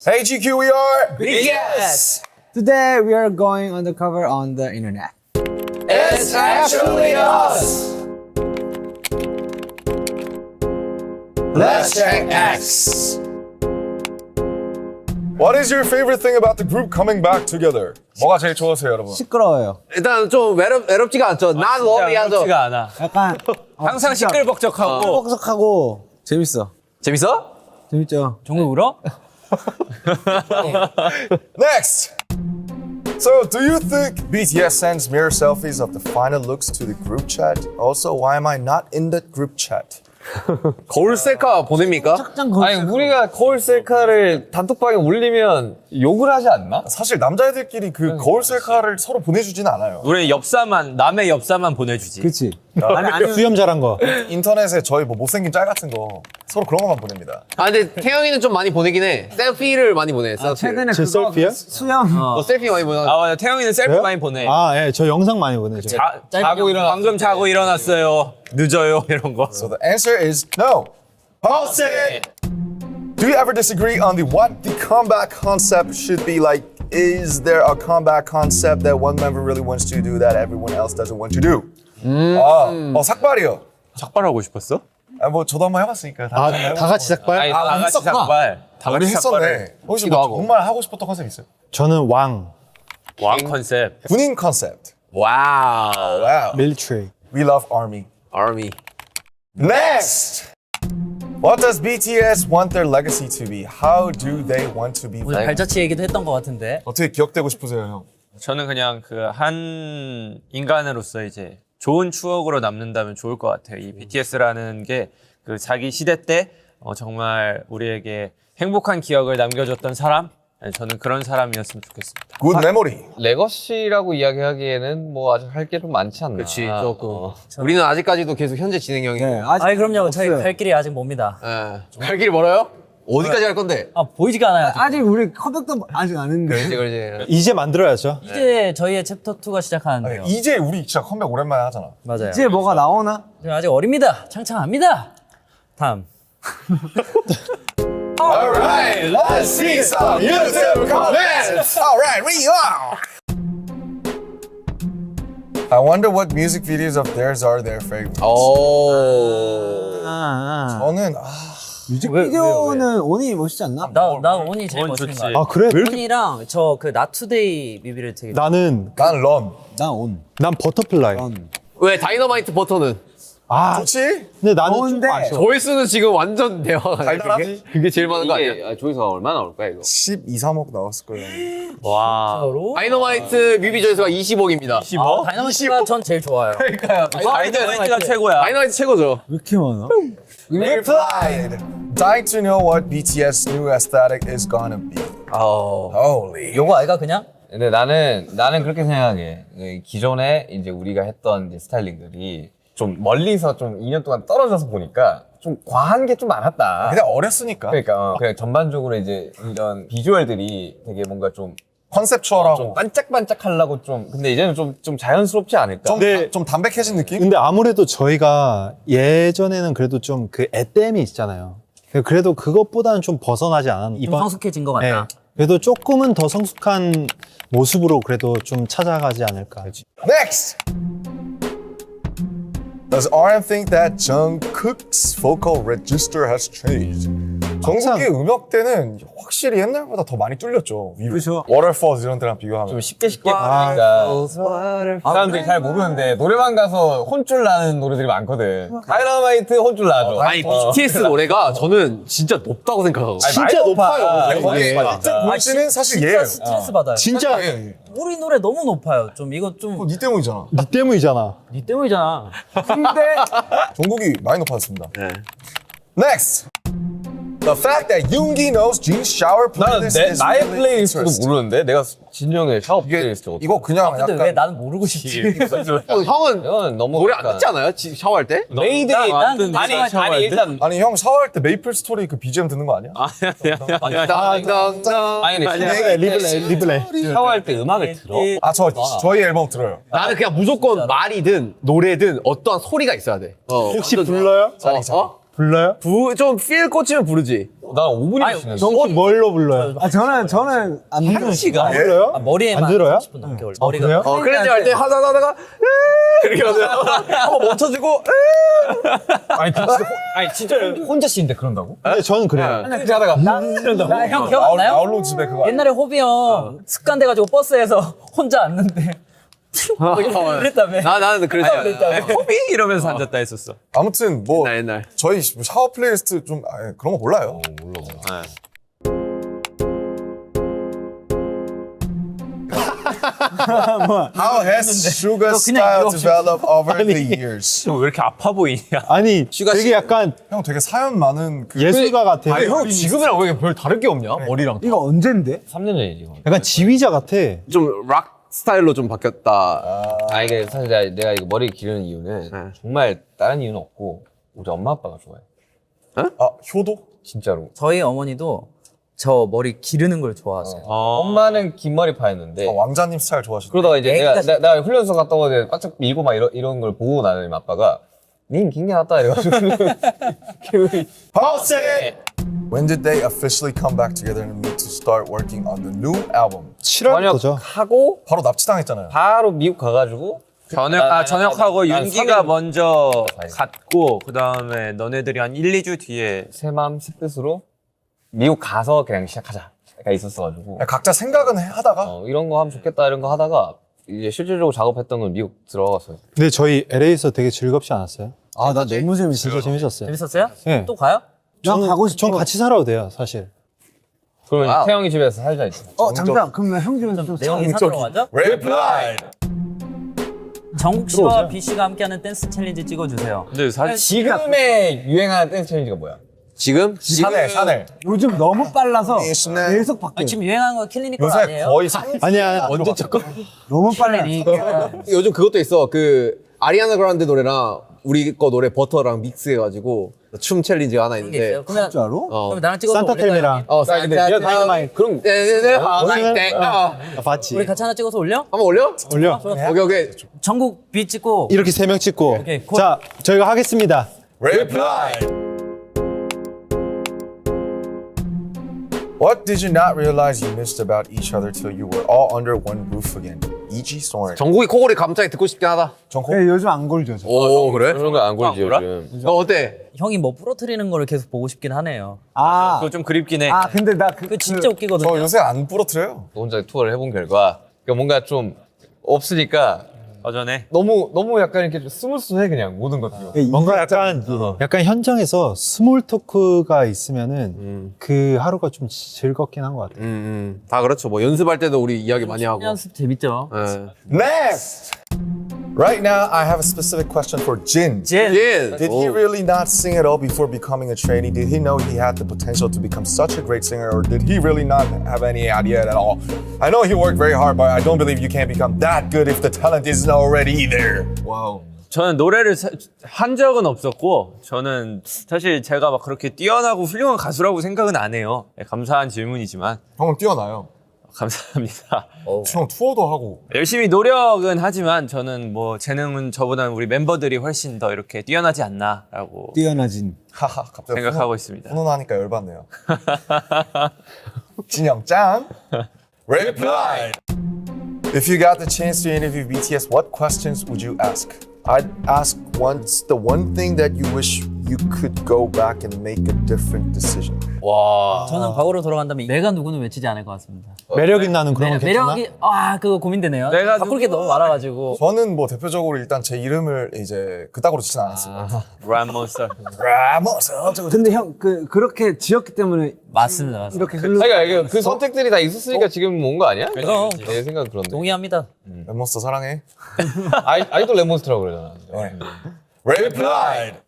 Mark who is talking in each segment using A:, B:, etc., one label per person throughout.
A: Hey GQ, we are
B: BTS!
C: Today we are going undercover on the internet.
B: It's actually us! Let's check X!
A: What is your favorite thing about the group coming back together? 뭐가 제일 좋으세요, 여러분?
C: 시끄러워요.
B: 일단 좀 외롭지가 않죠. 난 러비하죠.
D: 그렇지가 않아.
C: 약간
D: 항상 시끌벅적하고.
C: 뻑뻑하고 재밌어.
B: 재밌어?
C: 재밌죠?
D: 종을 울어?
A: Next! So, do you think BTS sends mirror selfies of the final looks to the group chat? Also, why am I not in that group chat?
B: 거울 셀카 보냅니까?
C: 짱 거울.
E: 아니 우리가 거울 셀카를 단톡방에 올리면 욕을 하지 않나?
A: 사실 남자애들끼리 그 거울 셀카를 서로 보내주진 않아요.
D: 우리 남의 엽사만 보내주지.
C: 그치. 아니
F: 수염 잘한 거.
A: 인터넷에 저희 뭐 못생긴 짤 같은 거 서로 그런 것만 보냅니다.
B: 아 근데 태영이는 좀 많이 보내긴 해. 셀피를 많이 보내. 셀피.
C: 최근에
F: 제
C: 그거
F: 셀피야?
C: 수염.
B: 너 셀피 많이 보내.
D: 아 맞아. 태영이는 셀피 많이 보내.
F: 아, 예, 저 영상 많이 보내죠.
D: 방금 자고 일어났어요. 늦어요 이런 거.
A: So the answer is no. Pause it! Do you ever disagree on what the comeback concept should be like? Is there a comeback concept that one member really wants to do that everyone else doesn't want to do? 삭발이요.
D: 작발하고 싶었어?
A: 아, 뭐 저도 한번 해봤으니까.
F: 아, 다 같이 삭발?
D: 아니 다 같이
A: 했었구나.
D: 작발. 다
A: 우리
D: 같이
A: 했었네.
D: 작발해.
A: 혹시 뭐 정말 하고 싶었던 컨셉 있어요?
F: 저는 왕,
D: 왕 컨셉.
A: 군인 컨셉.
B: 와우.
A: Wow.
F: 밀트리.
A: We love army.
B: 아미.
A: Next! What does BTS want their legacy to be? How do they want to be?
G: 오늘 발자취 얘기도 했던 것 같은데.
A: 어떻게 기억되고 싶으세요, 형?
D: 저는 그냥 그 한 인간으로서 이제 좋은 추억으로 남는다면 좋을 것 같아요. 이 BTS라는 게 그 자기 시대 때 정말 우리에게 행복한 기억을 남겨줬던 사람. 저는 그런 사람이었으면 좋겠습니다.
A: Good memory.
E: 레거시라고 이야기하기에는 뭐 아직 할 게 좀 많지 않나?
B: 그렇지 조금. 우리는 아직까지도 계속 현재 진행형이고.
C: 네, 아직
G: 아니 그럼요. 저희
C: 없어요.
G: 갈 길이 아직 멉니다.
B: 예. 갈 길이 멀어요? 어디까지 갈 건데?
G: 아 보이지가 않아요.
C: 아직 우리 컴백도 아직 안 했는데.
B: 그렇지.
F: 이제 만들어야죠.
G: 이제 저희의 챕터 2가 시작하는데요.
A: 이제 우리 진짜 컴백 오랜만에 하잖아.
G: 맞아요.
C: 이제 뭐가 나오나?
G: 저희 아직 어립니다. 창창합니다. 다음.
A: Alright, let's see some YouTube comments. Alright, we are. I wonder what music videos of theirs are their favorites.
B: 오.
A: 저는
C: 뮤직비디오는 온이 멋있지 않나?
G: 나 온이 제일
D: 온
G: 멋있는
D: 좋지.
G: 거 같아.
F: 아, 그래?
G: 온이랑 저 그 나투데이 뮤비를 되게.
F: 나는
A: 난 런.
C: 난 온.
F: 난 버터플라이.
B: 왜 다이너마이트 버터는?
F: 아,
A: 좋지?
F: 근데 나는 좀
C: 좋은데.
F: 아쉬워.
B: 조회수는 지금 완전 대화가
A: 달달하지?
B: 그게 제일 많은 거 아니야?
E: 조회수가 얼마나 나올 거야 이거?
A: 12, 3억 나왔을 거예요.
D: 와.
G: 바로.
B: 다이너마이트 뮤비 조회수가 20억입니다.
G: 아, 다이너마이트가 전 제일 좋아요.
D: 다이너마이트가 최고야.
B: 다이너마이트 최고죠.
C: 왜 이렇게 많아?
A: Replied. Dying to know what BTS new aesthetic is gonna be. Holy.
G: 요거 아이가 그냥?
E: 근데 나는 그렇게 생각해. 기존에 이제 우리가 했던 이제 스타일링들이 좀 멀리서 좀 2년 동안 떨어져서 보니까 좀 과한 게 좀 많았다.
A: 그냥 어렸으니까.
E: 그러니까 그냥 전반적으로 이제 이런 비주얼들이 되게 뭔가 좀
A: 컨셉추얼하고
E: 반짝반짝하려고 좀 근데 이제는 좀 자연스럽지 않을까?
A: 좀 담백해진 느낌?
F: 근데 아무래도 저희가 예전에는 그래도 좀 그 애땜이 있잖아요. 그래도 그것보다는 좀 벗어나지 않았나.
G: 좀 성숙해진 것
F: 네.
G: 같다.
F: 그래도 조금은 더 성숙한 모습으로 그래도 좀 찾아가지 않을까.
A: Next. Does RM think that Jungkook's vocal register has changed? 정국의 음역대는 확실히 옛날보다 더 많이 뚫렸죠.
C: 그렇죠.
A: Waterfalls 이런 때랑 비교하면.
E: 좀 쉽게 부르니까 사람들이 잘 모르는데 노래방 가서 혼쭐 나는 노래들이 많거든. 다이너마이트 혼쭐 나죠.
B: 아니 BTS 노래가 저는 진짜 높다고 생각하고.
F: 진짜 높아요.
A: 거기 볼지는 사실
G: 진짜
A: 얘예요.
G: 스트레스 받아요.
F: 진짜
G: 우리 노래 너무 높아요. 좀 이거 좀
A: 니 때문이잖아.
F: 니 때문이잖아.
G: 니 때문이잖아.
C: 근데
A: 종국이 많이 높아졌습니다. Next. The fact that Yoongi knows Jin's shower
E: 나는
A: playlist is
E: 나의
A: really
E: 플레이리스트도
A: interesting.
E: 모르는데 내가 진정의 샤워 플레이리스트 어떻게
A: 이거 그냥
G: 근데 왜
A: 약간
G: 나는 모르고 싶지?
B: 형은
E: 이건 너무
B: 노래 안 듣지 않아요? 샤워할 때?
E: 메이데이
G: 난 근데
E: 아니 일단
A: 아니 형 샤워할 때 메이플 스토리 그 BGM 듣는 거 아니야?
B: 땅땅땅.
E: 아니
F: 리플레이.
E: 샤워할 때 음악을 들어.
A: 저희 앨범 들어요.
B: 나는 그냥 무조건 말이든 노래든 어떠한 소리가 있어야 돼.
F: 혹시 불러요?
B: 어?
F: 불러요?
B: 좀 필 꽂히면 부르지.
E: 난 5분이 지났어.
F: 혹시 뭘로 불러요?
C: 아 저는 안 들어요.
B: 시간.
F: 불러요?
G: 아, 머리에만
F: 안 들어요?
G: 30분 넘게 걸려.
F: 아, 그래요?
B: 클렌징 할 때 하다가 이렇게 한번 멈춰주고
E: 아니 진짜 혼자 씻는데 그런다고?
F: 근데 저는 그래요.
E: 그렇게 하다가
G: 형 기억 안 나요?
A: 나홀로 집에 그거
G: 옛날에 호비 형 습관 돼가지고 버스에서 혼자 앉는데 그랬다며.
B: 나는 그랬어.
D: 호비 이러면서 앉았다 했었어.
A: 아무튼 뭐
B: 옛날.
A: 저희 샤워 플레이리스트 좀 그런 거 몰라요. How has Suga style developed over the years?
D: 왜 이렇게 아파 보이냐?
F: 아니 되게 약간
A: 형 되게 사연 많은 그
F: 예술가 같아.
B: 형 지금이랑 왜 별 다를 게 없냐? 머리랑.
C: 이거 언젠데?
E: 3년 전이지 이거.
F: 약간 지휘자 같아.
B: 좀 락 스타일로 좀 바뀌었다.
E: 아 이게 사실 내가 이거 머리 기르는 이유는 정말 다른 이유는 없고 우리 엄마 아빠가 좋아해.
A: 효도?
E: 진짜로.
G: 저희 어머니도 저 머리 기르는 걸 좋아하세요.
E: 엄마는 긴 머리 파였는데
A: 왕자님 스타일 좋아하시는
E: 그러다가 이제
G: 애기가
E: 내가 훈련소 갔다 오는데 바짝 밀고 막 이런 걸 보고 나는 아빠가 님 긴 게 낫다 이래가지고
A: When did they officially come back together and meet to start working on the new album?
F: 7월부터죠.
E: 전역하고
A: 바로 납치당했잖아요.
E: 바로 미국 가가지고
D: 전역하고
E: 난
D: 윤기가
E: 3일
D: 먼저
E: 사이.
D: 갔고 그 다음에 너네들이 한 1, 2주 뒤에
E: 새 마음 새 뜻으로 미국 가서 그냥 시작하자가 있었어가지고
A: 각자 생각은 하다가
E: 이런 거 하면 좋겠다 이런 거 하다가 이제 실질적으로 작업했던 건 미국 들어갔어요.
F: 근데 저희 LA에서 되게 즐겁지 않았어요?
C: 아 나 너무 재밌어.
F: 진짜 재밌었어요.
G: 재밌었어요?
F: 네.
G: 또 가요?
C: 난 가고 싶어.
F: 전 같이 살아도 돼요, 사실.
E: 그러면 태영이 집에서 살자 이제.
C: 잠깐 그럼 나 형 집에서 좀
G: 내용이 사도록 하죠?
A: Reply.
G: 정국 씨와 B 씨가 함께하는 댄스 챌린지 찍어주세요.
D: 근데 사실
E: 지금의 유행하는 댄스 챌린지가 뭐야?
B: 지금?
A: 샤넬.
C: 요즘 너무 빨라서
A: 샤넬.
C: 계속 바뀌어.
G: 지금 유행하는 거 킬리니컬
A: 요새
G: 아니에요?
A: 거의
F: 아니야.
B: 언제 쳤고?
C: 너무 빨라.
B: 요즘 그것도 있어. 그 아리아나 그란데 노래랑 우리 거 노래 버터랑 믹스해가지고 춤 챌린지가 하나
G: 그런 게
B: 있는데.
G: 있어요. 그러면
C: 진짜로?
G: 그럼 나랑 찍어서
F: 산타텔미랑.
B: 산타. 그럼
F: 봤지.
G: 우리 같이 하나 찍어서 올려?
B: 한번 올려?
F: 올려.
B: 오케이.
G: 전국 B 찍고
F: 이렇게 3명 찍고.
G: 오케이, 콜.
F: 자, 저희가 하겠습니다.
A: Reply. What did you not realize you missed about each other till you were all under one roof again? E.G. Soren.
B: 정국이 코골이 갑자기 듣고 싶긴 하다.
A: 정코?
C: 네, 요즘 안 걸죠. 저.
B: 오 그래?
E: 그런 거 안 걸지 요즘.
B: 어때?
G: 형이 뭐 부러뜨리는 거를 계속 보고 싶긴 하네요.
C: 아,
D: 그거 좀 그립긴 해.
C: 근데 나
G: 그 진짜 웃기거든요.
A: 저 요새 안 부러뜨려요.
E: 혼자 투어를 해본 결과 그러니까 뭔가 좀 없으니까
D: 어전에
E: 너무 약간 이렇게 좀 스무스해 그냥 모든 것들이.
F: 뭔가 약간 현장에서 스몰 토크가 있으면은 그 하루가 좀 즐겁긴 한 것 같아요.
B: 다 그렇죠. 뭐 연습할 때도 우리 이야기 많이 하고.
G: 연습 재밌죠.
B: 예.
A: Next. Right now, I have a specific question for Jin.
G: 진.
A: Did he really not sing at all before becoming a trainee? Did he know he had the potential to become such a great singer, or did he really not have any idea at all? I know he worked very hard, but I don't believe you can become that good if the talent isn't already there. Wow.
D: 저는 노래를 한 적은 없었고 저는 사실 제가 막 그렇게 뛰어나고 훌륭한 가수라고 생각은 안 해요. 네, 감사한 질문이지만
A: 형은 뛰어나요.
D: 감사합니다.
A: 형 투어도 하고.
D: 열심히 노력은 하지만 저는 뭐 재능은 저보다는 우리 멤버들이 훨씬 더 이렇게 뛰어나지 않나라고
C: 뛰어나진.
A: 하하, 갑자기
D: 생각하고 있습니다.
A: 훈훈하니까 열받네요. 진영 짱. Reply. If you got the chance to interview BTS, what questions would you ask? I'd ask what's the one thing that you wish you could go back and make a different decision.
G: 저는 과거로 돌아간다면 내가 누구는 외치지 않을 것 같습니다.
F: 매력 있나는 그런 건 괜찮나?
G: 매력이 그거 고민되네요.
D: 내가
G: 바꿀 게 너무 많아가지고.
A: 저는 뭐 대표적으로 일단 제 이름을 이제 그따구로 짓진 않았습니다.
D: 람몬스터.
A: 라모스.
C: 근데 형 그렇게 지었기 때문에
G: 맞습니다.
C: 이렇게 흘러.
E: 그러니까 그 선택들이 다 있었으니까 지금 온 거 아니야?
G: 그럼.
E: 내 생각은 그런데.
G: 동의합니다.
A: 랩몬스터 사랑해.
E: 아이돌 레몬스터라고 그러잖아.
A: Replied.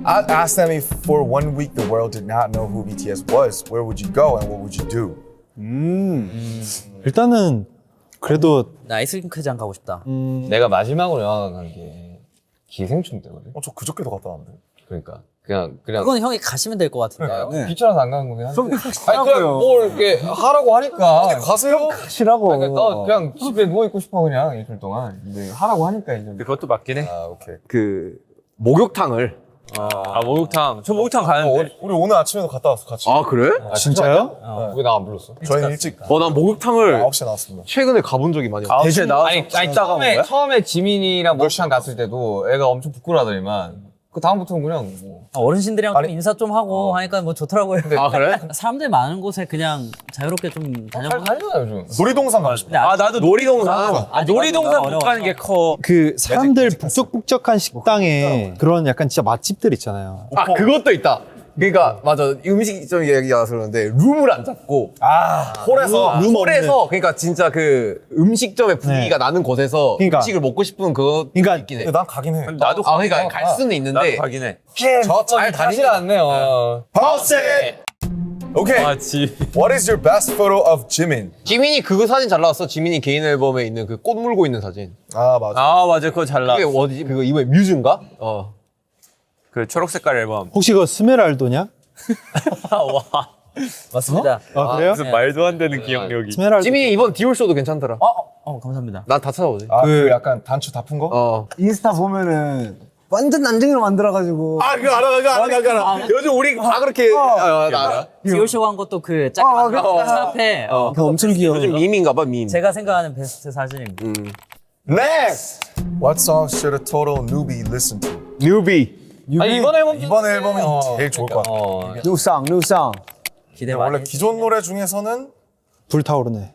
A: I asked them if for 1 week the world did not know who BTS was, where would you go and what would you do?
F: 일단은 그래도
G: 나 아이스크림장 가고 싶다.
E: 내가 마지막으로 영화관 간 게 기생충 때거든.
A: 저 그저께도 갔다 왔는데.
E: 그러니까 그냥
G: 그건 형이 가시면 될 것 같은데요.
C: 네.
E: 귀찮아서 안 가는 거긴 한데. 아니 그냥 뭘 이렇게 하라고 하니까.
A: 가세요.
C: 싫라고.
E: 그러니까 나 그냥 집에 누워 있고 싶어 그냥 이틀 동안. 근데 하라고 하니까 이제.
D: 그것도 맞긴 해.
A: 아, 오케이.
B: 그 목욕탕을
D: 아 목욕탕. 저 목욕탕 가는데.
A: 우리 오늘 아침에도 갔다 왔어 같이.
B: 아 그래?
F: 진짜요?
E: 왜 나 안 불렀어?
A: 저희는 일찍
B: 난 목욕탕을
A: 9시에 나왔습니다.
B: 최근에 가본 적이 많이 없어.
D: 9시에 나와서
E: 아니 처음에 지민이랑 목욕탕 갔을 때도 애가 엄청 부끄러워하더니만 그 다음부터는 그냥 뭐
G: 어르신들이랑 좀 인사 좀 하고 하니까 뭐 좋더라고요.
B: 아 그래?
G: 사람들 많은 곳에 그냥 자유롭게 좀
E: 잘
G: 다녀보고.
E: 다니잖아 요즘.
A: 놀이동산 가고 싶다.
D: 아 나도 놀이동산. 놀이동산 못 가는 게 커.
F: 그 사람들 북적북적한 식당에 그런 약간 진짜 맛집들 있잖아요.
B: 아 그것도 있다. 그러니까 맞아 음식점 얘기 나와서 그러는데 룸을 안 잡고
A: 홀에서
B: 홀에서 그러니까 진짜 그 음식점의 분위기가 나는 곳에서
F: 그러니까.
B: 음식을 먹고 싶은 그거
F: 그러니까
B: 있긴 해.
A: 난 가긴 해.
D: 나도
B: 아 그러니까 갈 수는
D: 나도
B: 있는데
D: 가긴 해.
E: 잘 다니질 않네요.
A: Pause it. Okay.
D: 아 지.
A: What is your best photo of Jimin?
B: 지민이 그거 사진 잘 나왔어. 지민이 개인 앨범에 있는 그 꽃 물고 있는 사진.
A: 아 맞아.
D: 아 맞아 그거 잘 나.
B: 그게 어디지? 그거 이번에 뮤즈인가?
D: 그 초록 색깔 앨범.
F: 혹시 그거 스메랄도냐?
D: 와.
G: 맞습니다.
F: 아 그래요?
D: 무슨 말도 안 되는 기억력이.
F: 스메랄도.
B: 지민이 이번 디올 쇼도 괜찮더라.
G: 감사합니다.
B: 난 다 찾아보지.
A: 그 약간 단추 다 푼 거?
C: 인스타 보면은 완전 난쟁이로 만들어가지고.
B: 그거 알아. 요즘 우리 다 그렇게
G: 디올쇼 한 것도 그 짝꿍 앞에
C: 그거 엄청 귀여워.
B: 요즘 밈인가 봐, 밈.
G: 제가 생각하는 베스트 사진입니다.
A: Next. What song should a total newbie listen to?
B: 뉴비.
E: 아니 이번 앨범
A: 이번 앨범이 제일 좋을 것 같아.
C: 뉴상, 뉴상.
G: 기대
A: 원래
G: 많이.
A: 기존 노래 중에서는
F: 불타오르네.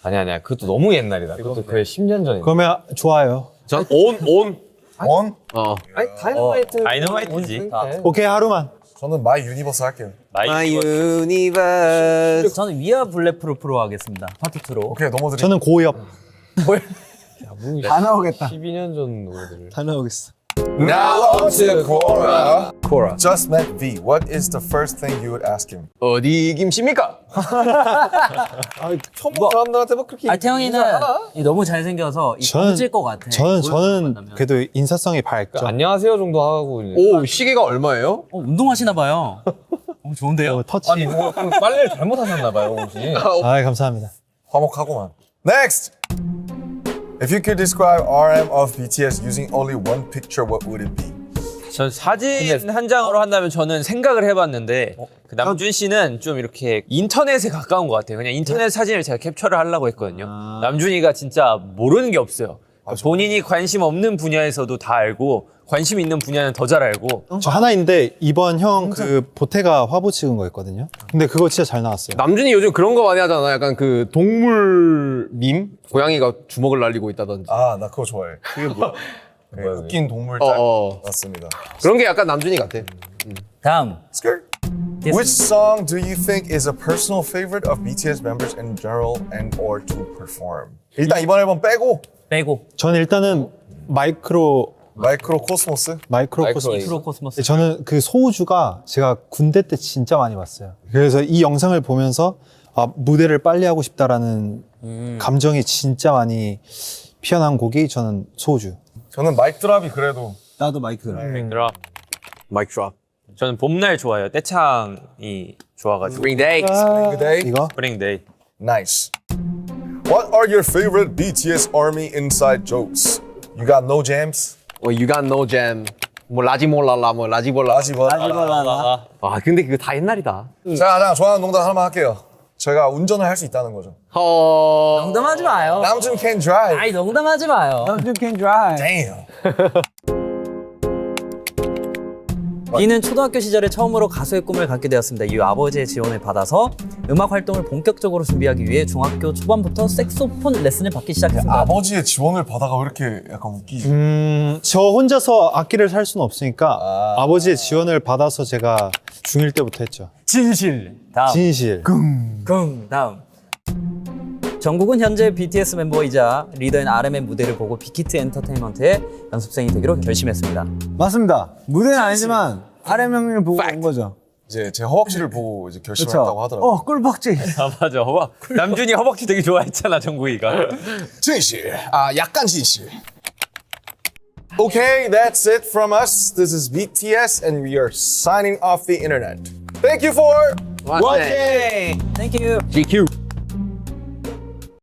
E: 아니야 그것도 너무 옛날이다. 그것도 거의 10년 전이다.
F: 그러면 좋아요.
B: 전 온.
A: 원.
E: 아니 다이너마이트.
D: 다이너마이트지.
F: 오케이 하루만.
A: 저는 마이 유니버스 할게요.
B: 마이 유니버스.
G: 저는 위아 블랙프루프로 하겠습니다. 파트 2로.
A: 오케이 넘어드릴게요.
F: 저는 고엽.
C: 다 나오겠다.
E: 12년 전 노래들을.
F: 다 나오겠어.
A: Now on to Cora.
B: 코라.
A: Just met V. What is the first thing you would ask him?
B: 어디 김씨입니까?
E: 처음 본 사람들한테 막 그렇게.
G: 태영이는 너무 잘생겨서 잊을 것 같아.
F: 저는 그래도 인사성이 밝죠.
E: 안녕하세요 정도 하고 이제.
B: 오, 시계가 얼마예요?
G: 운동하시나 봐요. 좋은데요?
F: 터치.
E: 아니 뭐 빨래를 잘못하셨나 봐요 혹시.
F: 아 감사합니다.
A: 화목하고만. Next. If you could describe RM of BTS using only one picture, what would it be?
D: 전 사진 한 장으로 한다면 저는 생각을 해봤는데 그 남준 씨는 좀 이렇게 인터넷에 가까운 것 같아요. 그냥 인터넷 사진을 제가 캡처를 하려고 했거든요. 남준이가 진짜 모르는 게 없어요. 본인이 관심 없는 분야에서도 다 알고 관심 있는 분야는 더 잘 알고.
F: 저 하나 있는데 이번 형 그 보태가 화보 찍은 거였거든요. 근데 그거 진짜 잘 나왔어요.
B: 남준이 요즘 그런 거 많이 하잖아. 약간 그 동물 밈? 고양이가 주먹을 날리고 있다든지.
A: 아, 나 그거 좋아해. 그게 뭐야? 네, 웃긴 동물 짤. 맞습니다.
B: 그런 게 약간 남준이 같아.
G: 다음.
A: Skirt. Which song do you think is a personal favorite of BTS members in general and or to perform? 일단 이번 앨범 빼고
F: 저는 일단은
A: 마이크로 코스모스.
F: 마이크로코스모스.
G: 프로코스모스.
F: 저는 그 소우주가 제가 군대 때 진짜 많이 봤어요. 그래서 이 영상을 보면서 무대를 빨리 하고 싶다라는 감정이 진짜 많이 피어난 곡이 저는 소우주.
A: 저는 마이크 드랍이 그래도
C: 나도 마이크.
D: 드랍.
B: 마이크 드랍.
D: 저는 봄날 좋아요. 떼창이 좋아가지고.
B: Spring Day.
A: Good day.
F: 이거
D: 스프링 데이.
A: Nice. What are your favorite BTS ARMY inside jokes? You got no jams?
B: You got no jam. 뭐 라지몰랄라 뭐 라지볼라.
A: 라지벌라.
B: 아 근데 그거 다 옛날이다.
A: 자, 그냥 좋아하는 농담 하나만 할게요. 제가 운전을 할 수 있다는 거죠.
G: 농담하지 마요.
A: 남준 can drive.
G: 아이 농담하지 마요.
C: You can drive.
A: Damn.
G: 이는 초등학교 시절에 처음으로 가수의 꿈을 갖게 되었습니다. 이후 아버지의 지원을 받아서 음악 활동을 본격적으로 준비하기 위해 중학교 초반부터 색소폰 레슨을 받기 시작했습니다.
A: 아버지의 지원을 받아가 왜 이렇게 약간 웃기지?
F: 저 혼자서 악기를 살 수는 없으니까 아버지의 지원을 받아서 제가 중1 때부터 했죠.
C: 진실.
G: 다음.
F: 진실.
G: 다음. 정국은 현재 BTS 멤버이자 리더인 RM의 무대를 보고 빅히트 엔터테인먼트의 연습생이 되기로 결심했습니다.
C: 맞습니다. 무대는 아니지만 RM 형님을 보고 온 거죠.
A: 이제 제 허벅지를 보고 이제
C: 그렇죠.
A: 결심했다고 하더라고요.
C: 꿀박지.
D: 아 맞아. 남준이 허벅지 되게 좋아했잖아 정국이가.
A: 진실. 약간 진실. Okay, that's it from us. This is BTS and we are signing off the internet. Thank you for watching.
G: Thank you.
B: GQ.